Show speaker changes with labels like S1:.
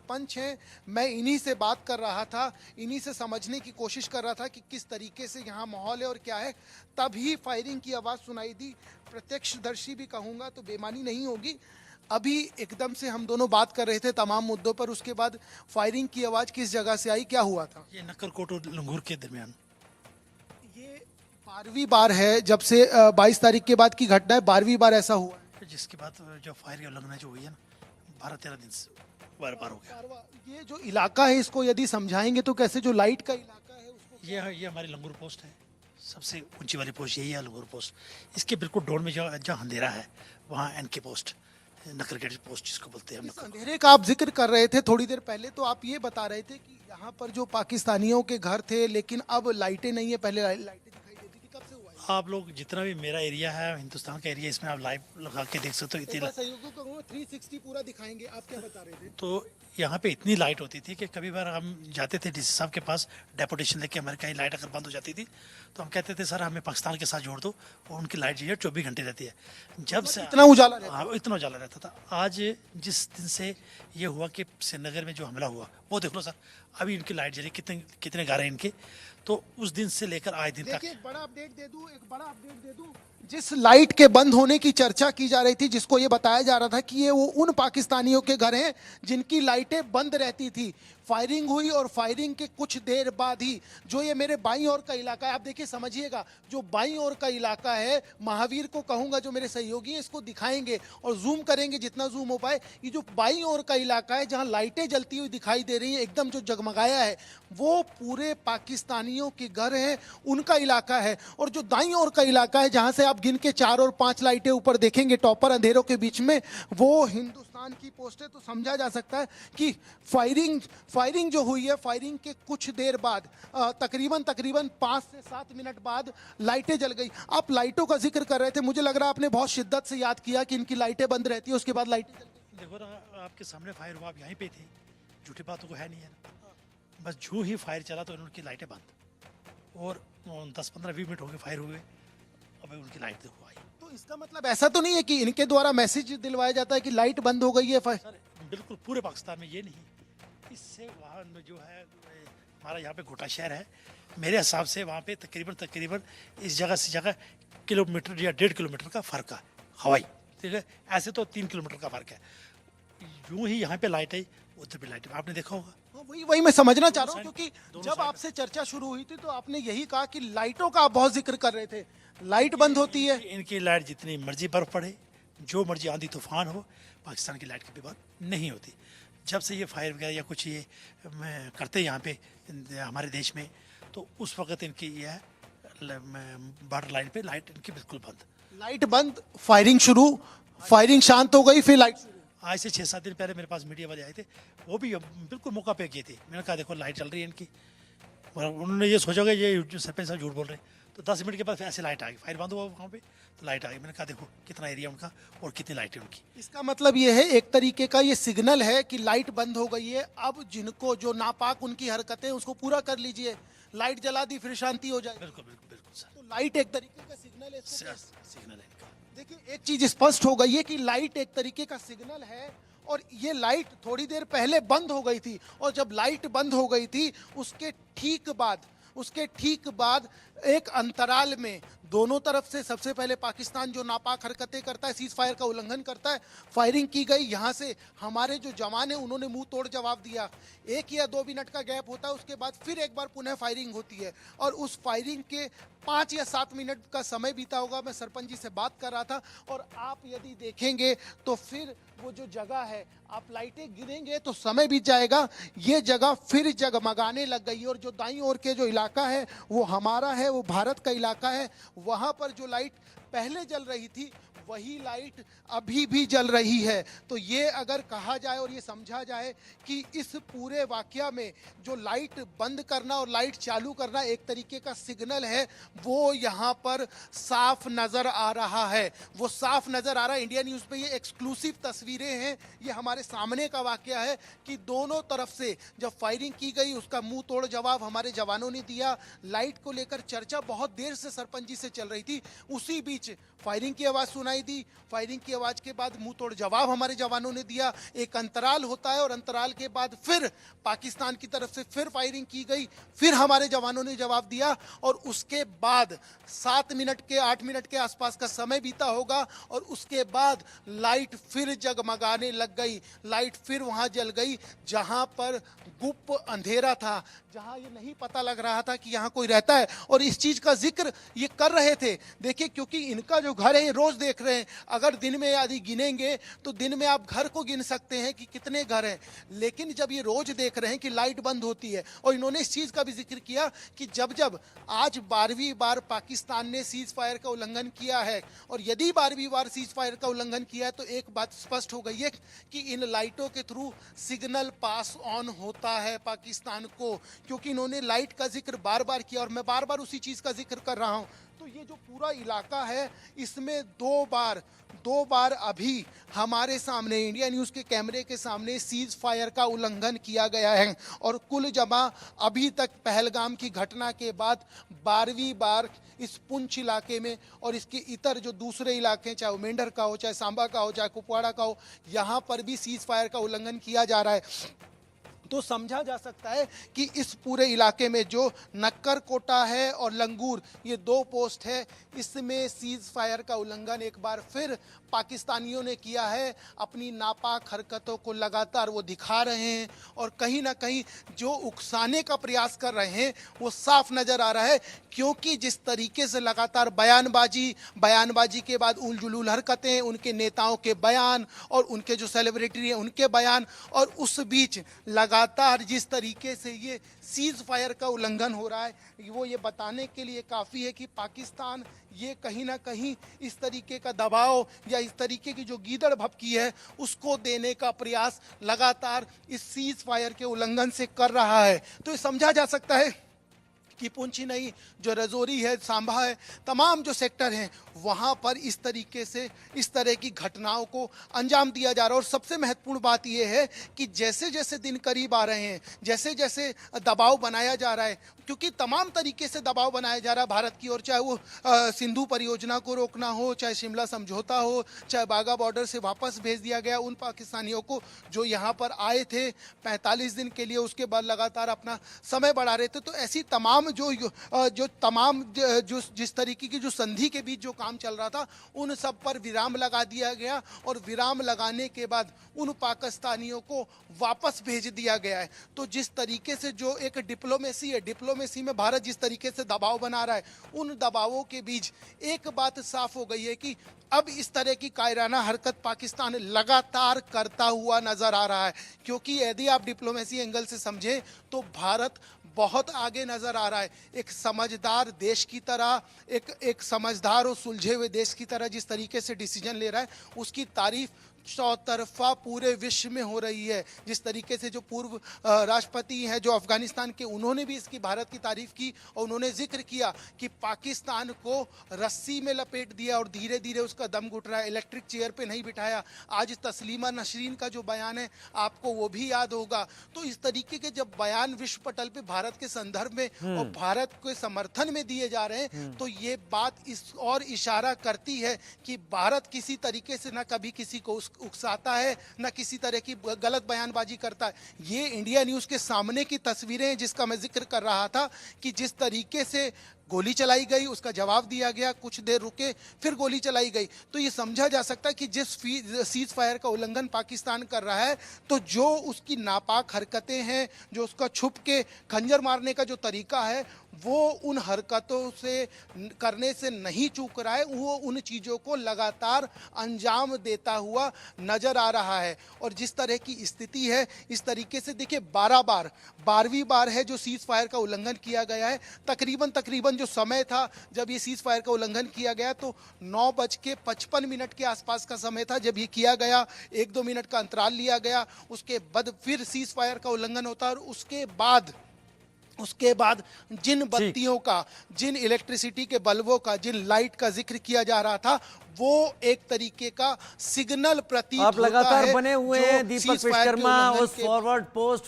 S1: सरपंच हैं, मैं इन्हीं से बात कर रहा था, इन्हीं से समझने की कोशिश कर रहा था कि किस तरीके से यहाँ माहौल है और क्या है। तभी फायरिंग की आवाज़ सुनाई दी। प्रत्यक्षदर्शी भी कहूँगा तो बेईमानी नहीं होगी। अभी एकदम से हम दोनों बात कर रहे थे तमाम मुद्दों पर, उसके बाद फायरिंग की आवाज़ किस जगह से आई, क्या हुआ था?
S2: ये नक्करकोट और लंगूर के दरमियान।
S1: ये 12वीं बार है जब से 22 तारीख के बाद की घटना है, 12वीं बार ऐसा हुआ है।
S2: जिसके बाद जो फायर की उल्लंघना जो हुई है ना, 12-13 दिन से बार बार हो गया।
S1: ये जो इलाका है इसको यदि समझाएंगे तो कैसे, जो लाइट का इलाका है उसको
S2: ये हमारी लंगूर पोस्ट है, सबसे ऊंची वाली पोस्ट यही है लंगूर पोस्ट। इसके बिल्कुल डोर में जो जहाँ अंधेरा है वहाँ एनके पोस्ट, नक्करगेट पोस्ट जिसको बोलते हैं हम।
S1: इस अंधेरे का आप जिक्र कर रहे थे थोड़ी देर पहले, तो आप ये बता रहे थे कि यहाँ पर जो पाकिस्तानियों के घर थे लेकिन अब लाइटें नहीं है, पहले लाइटें दिखाई देती थी, कब से हुआ है?
S2: आप लोग जितना भी मेरा एरिया है, हिंदुस्तान का एरिया, इसमें आप लाइव लगा के देख सकते हो।
S1: एक
S2: इतनी
S1: बार सहयोगियों को कहूँगा 360 पूरा दिखाएंगे, आप क्या बता रहे थे?
S2: तो यहाँ पे इतनी लाइट होती थी कि कभी बार हम जाते थे डीसी साहब के पास डेपुटेशन लेके, हमारे कहीं लाइट अगर बंद हो जाती थी तो हम कहते थे सर हमें पाकिस्तान के साथ जोड़ दो, और उनकी लाइट जो है 24 घंटे रहती है। जब से
S1: इतना उजाला रहता
S2: हाँ, इतना उजाला रहता था। आज जिस दिन से ये हुआ कि श्रीनगर में जो हमला हुआ, वो देख लो सर, अभी इनकी लाइट जली, कितने कितने घर हैं इनके। तो उस दिन से लेकर आज दिन तक
S1: देखिए, एक बड़ा अपडेट दे दूं, जिस लाइट के बंद होने की चर्चा की जा रही थी, जिसको ये बताया जा रहा था कि ये वो उन पाकिस्तानियों के घर हैं जिनकी लाइटें बंद रहती थी। फायरिंग हुई और फायरिंग के कुछ देर बाद ही जो ये मेरे बाईं ओर का इलाका है, आप देखिए समझिएगा, जो बाईं ओर का इलाका है, महावीर को कहूंगा जो मेरे सहयोगी हैं इसको दिखाएंगे और जूम करेंगे जितना जूम हो पाए। ये जो बाईं ओर का इलाका है जहां लाइटें जलती हुई दिखाई दे रही हैं, एकदम जो जगमगाया है, वो पूरे पाकिस्तानियों के घर हैं, उनका इलाका है। और जो दाईं ओर का इलाका है जहां से आप गिन के 4 और 5 लाइटें ऊपर देखेंगे टॉपर अंधेरों के बीच में, वो हिंदुस्तान की पोस्ट है। तो समझा जा सकता है कि फायरिंग जो हुई है, फायरिंग के कुछ देर बाद तकरीबन 5 से 7 मिनट बाद लाइटें जल गई। आप लाइटों का जिक्र कर रहे थे, मुझे लग रहा है आपने बहुत शिद्दत से याद किया कि इनकी लाइटें बंद रहती है, उसके बाद लाइटें जल गई।
S2: देखो ना, आपके सामने फायर हुआ, आप यहीं पे थे, झूठी बातों को है नहीं है ना। बस जो ही फायर चला तो उनकी लाइटें बंद, और 10-15-20 मिनट हो गए फायर हुए, अभी उनकी लाइट देखो आई।
S1: तो इसका मतलब ऐसा तो नहीं है कि इनके द्वारा मैसेज दिलवाया जाता है कि लाइट बंद हो गई है?
S2: सर बिल्कुल पूरे पाकिस्तान में ये नहीं, इससे वहाँ जो है हमारा यहाँ पे घोटा शहर है, मेरे हिसाब से वहाँ पे तकरीबन इस जगह से जगह किलोमीटर या 1.5 किलोमीटर का फ़र्क है हवाई, ठीक है। ऐसे तो 3 किलोमीटर का फ़र्क है। यूं ही यहाँ पे लाइट है, उधर भी लाइट है, आपने देखा होगा।
S1: हाँ, वही मैं समझना चाह रहा हूँ, क्योंकि जब आपसे चर्चा शुरू हुई थी तो आपने यही कहा कि लाइटों का आप बहुत जिक्र कर रहे थे, लाइट बंद होती है।
S2: इनकी लाइट जितनी मर्जी बर्फ पड़े, जो मर्जी आंधी तूफान हो, पाकिस्तान की लाइट की भी बात नहीं होती। जब से ये फायर वगैरह या कुछ ये करते यहाँ पे हमारे देश में, तो उस वक्त इनकी ये है बॉर्डर लाइन पे लाइट इनकी बिल्कुल बंद।
S1: लाइट बंद, फायरिंग शुरू, फायरिंग शांत हो गई, फिर लाइट शुरू।
S2: आज से 6-7 दिन पहले मेरे पास मीडिया वाले आए थे, वो भी बिल्कुल मौका पे किए थे। मैंने कहा देखो लाइट चल रही है इनकी, और उन्होंने ये सोचा कि ये सरपंच साहब झूठ बोल रहे हैं। तो 10 मिनट के बाद फिर ऐसे लाइट आ गई, फायर बंद हुआ वहाँ पे तो लाइट आ गई। मैंने कहा देखो कितना एरिया उनका और कितनी लाइट है उनकी।
S1: इसका मतलब ये है, एक तरीके का ये सिग्नल है कि लाइट बंद हो गई है, अब जिनको जो नापाक उनकी हरकतें उसको पूरा कर लीजिए, लाइट जला दी फिर शांति हो जाए।
S2: बिल्कुल बिल्कुल बिल्कुल सर,
S1: तो लाइट एक तरीके का सिग्नल है,
S2: सिग्नल है इनका।
S1: देखिए एक चीज स्पष्ट हो गई है कि लाइट एक तरीके का सिग्नल है, और ये लाइट थोड़ी देर पहले बंद हो गई थी, और जब लाइट बंद हो गई थी उसके ठीक बाद एक अंतराल में दोनों तरफ से सबसे पहले पाकिस्तान जो नापाक हरकतें करता है, सीज फायर का उल्लंघन करता है, फायरिंग की गई। यहाँ से हमारे जो जवान हैं उन्होंने मुंह तोड़ जवाब दिया। 1 या 2 मिनट का गैप होता है, उसके बाद फिर एक बार पुनः फायरिंग होती है, और उस फायरिंग के 5 या 7 मिनट का समय बीता होगा। मैं सरपंच जी से बात कर रहा था, और आप यदि देखेंगे तो फिर वो जो जगह है, आप लाइटें गिरेंगे तो समय बीत जाएगा, ये जगह फिर जगमगाने लग गई। और जो दाईं ओर के जो इलाका है वो हमारा है, वो भारत का इलाका है। वहाँ पर जो लाइट पहले जल रही थी वही लाइट अभी भी जल रही है। तो ये अगर कहा जाए और ये समझा जाए कि इस पूरे वाकया में जो लाइट बंद करना और लाइट चालू करना एक तरीके का सिग्नल है, वो यहाँ पर साफ नज़र आ रहा है, वो साफ नज़र आ रहा है। इंडिया न्यूज़ पे ये एक्सक्लूसिव तस्वीरें हैं, ये हमारे सामने का वाकया है कि दोनों तरफ से जब फायरिंग की गई उसका मुंह तोड़ जवाब हमारे जवानों ने दिया। लाइट को लेकर चर्चा बहुत देर से सरपंच जी से चल रही थी, उसी बीच फायरिंग की आवाज़ सुनाई सुनाई दी, फायरिंग की आवाज के बाद मुंह तोड़ जवाब हमारे जवानों ने दिया। एक अंतराल होता है और अंतराल के बाद फिर पाकिस्तान की तरफ से फिर फायरिंग की गई, फिर हमारे जवानों ने जवाब दिया और उसके बाद 7 मिनट के 8 मिनट के आसपास का समय बीता होगा और उसके बाद लाइट फिर जगमगाने लग गई, लाइट फिर वहां जल गई जहां पर गुप्त अंधेरा था, जहां ये नहीं पता लग रहा था कि यहाँ कोई रहता है। और इस चीज का जिक्र ये कर रहे थे, देखिए क्योंकि इनका जो घर है ये रोज देख रहे हैं, अगर दिन में यदि गिनेंगे तो दिन में आप घर को गिन सकते हैं कि कितने घर हैं, लेकिन जब ये रोज देख रहे हैं कि लाइट बंद होती है। और इन्होंने इस चीज का भी जिक्र किया कि जब जब आज 12वीं बार पाकिस्तान ने सीज फायर का उल्लंघन किया है और यदि 12वीं बार सीज फायर का उल्लंघन किया है तो एक बात स्पष्ट हो गई है कि इन लाइटों के थ्रू सिग्नल पास ऑन होता है पाकिस्तान को, क्योंकि इन्होंने लाइट का जिक्र बार बार किया और मैं बार बार उसी चीज का जिक्र कर रहा हूं। तो ये जो पूरा इलाका है इसमें दो बार अभी हमारे सामने इंडिया न्यूज के कैमरे के सामने सीज फायर का उल्लंघन किया गया है और कुल जमा अभी तक पहलगाम की घटना के बाद 12वीं बार इस पुंछ इलाके में और इसके इतर जो दूसरे इलाके चाहे वो मेंढर का हो, चाहे सांबा का हो, चाहे कुपवाड़ा का हो, यहाँ पर भी सीज फायर का उल्लंघन किया जा रहा है। तो समझा जा सकता है कि इस पूरे इलाके में जो नक्कर कोटा है और लंगूर ये 2 पोस्ट है, इसमें सीज फायर का उल्लंघन एक बार फिर पाकिस्तानियों ने किया है। अपनी नापाक हरकतों को लगातार वो दिखा रहे हैं और कहीं ना कहीं जो उकसाने का प्रयास कर रहे हैं वो साफ नजर आ रहा है, क्योंकि जिस तरीके से लगातार बयानबाजी के बाद उल जुलूल हरकतें, उनके नेताओं के बयान और उनके जो सेलिब्रिटी हैं उनके बयान, और उस बीच लगातार जिस तरीके से ये सीज फायर का उल्लंघन हो रहा है, वो ये बताने के लिए काफ़ी है कि पाकिस्तान ये कहीं ना कहीं इस तरीके का दबाव या इस तरीके की जो गीदड़ भपकी है उसको देने का प्रयास लगातार इस सीज फायर के उल्लंघन से कर रहा है। तो ये समझा जा सकता है कि पुंछ ही नहीं, जो रजौरी है, सांबा है, तमाम जो सेक्टर हैं वहाँ पर इस तरीके से इस तरह की घटनाओं को अंजाम दिया जा रहा है। और सबसे महत्वपूर्ण बात यह है कि जैसे जैसे दिन करीब आ रहे हैं, जैसे जैसे दबाव बनाया जा रहा है, क्योंकि तमाम तरीके से दबाव बनाया जा रहा है भारत की ओर, चाहे वो सिंधु परियोजना को रोकना हो, चाहे शिमला समझौता हो, चाहे बाघा बॉर्डर से वापस भेज दिया गया उन पाकिस्तानियों को जो यहाँ पर आए थे 45 दिन के लिए, उसके बाद लगातार अपना समय बढ़ा रहे थे। तो ऐसी तमाम जो जिस तरीके की जो संधि के बीच जो काम चल रहा था उन सब पर विराम लगा दिया गया और विराम लगाने के बाद उन पाकिस्तानियों को वापस भेज दिया गया है। तो जिस तरीके से जो एक डिप्लोमेसी है, डिप्लोमेसी में भारत जिस तरीके से दबाव बना रहा है, उन दबावों के बीच एक बात साफ हो गई है कि अब इस तरह की कायराना हरकत पाकिस्तान लगातार करता हुआ नजर आ रहा है, क्योंकि यदि आप डिप्लोमेसी एंगल से समझें तो भारत बहुत आगे नजर आ रहा है। एक समझदार देश की तरह, एक समझदार और सुलझे हुए देश की तरह जिस तरीके से डिसीजन ले रहा है उसकी तारीफ चौतरफा पूरे विश्व में हो रही है। जिस तरीके से जो पूर्व राष्ट्रपति हैं जो अफगानिस्तान के, उन्होंने भी इसकी भारत की तारीफ की और उन्होंने जिक्र किया कि पाकिस्तान को रस्सी में लपेट दिया और धीरे धीरे उसका दम घुट रहा है, इलेक्ट्रिक चेयर पे नहीं बिठाया। आज तस्लीमा नसरीन का जो बयान है आपको वो भी याद होगा। तो इस तरीके के जब बयान विश्व पटल पे भारत के संदर्भ में और भारत के समर्थन में दिए जा रहे हैं तो ये बात इस और इशारा करती है कि भारत किसी तरीके से ना कभी किसी को उकसाता है, न किसी तरह की गलत बयानबाजी करता है। ये इंडिया न्यूज़ के सामने की तस्वीरें हैं जिसका मैं जिक्र कर रहा था कि जिस तरीके से गोली चलाई गई, उसका जवाब दिया गया, कुछ देर रुके, फिर गोली चलाई गई। तो ये समझा जा सकता है कि जिस सीज फायर का उल्लंघन पाकिस्तान कर रहा है, तो जो उसकी नापाक हरकतें हैं, जो उसका छुप के खंजर मारने का जो तरीका है, वो उन हरकतों से करने से नहीं चूक रहा है, वो उन चीज़ों को लगातार अंजाम देता हुआ नजर आ रहा है। और जिस तरह की स्थिति है, इस तरीके से देखिए 12वीं बार है जो सीज फायर का उल्लंघन किया गया है। तकरीबन जो समय था जब ये सीज फायर का उल्लंघन किया गया तो 9:55 के आसपास का समय था जब ये किया गया। 1-2 मिनट का अंतराल लिया गया, उसके बाद फिर सीज फायर का उल्लंघन होता है और उसके बाद जिन बत्तियों का, जिन इलेक्ट्रिसिटी के बल्बों का, जिन लाइट का जिक्र किया जा रहा था, वो एक तरीके का सिग्नल प्रतीत
S3: आप
S1: होता
S3: लगातार
S1: है
S3: बने हुए हैं दीपक विश्वकर्मा उस फॉरवर्ड पोस्ट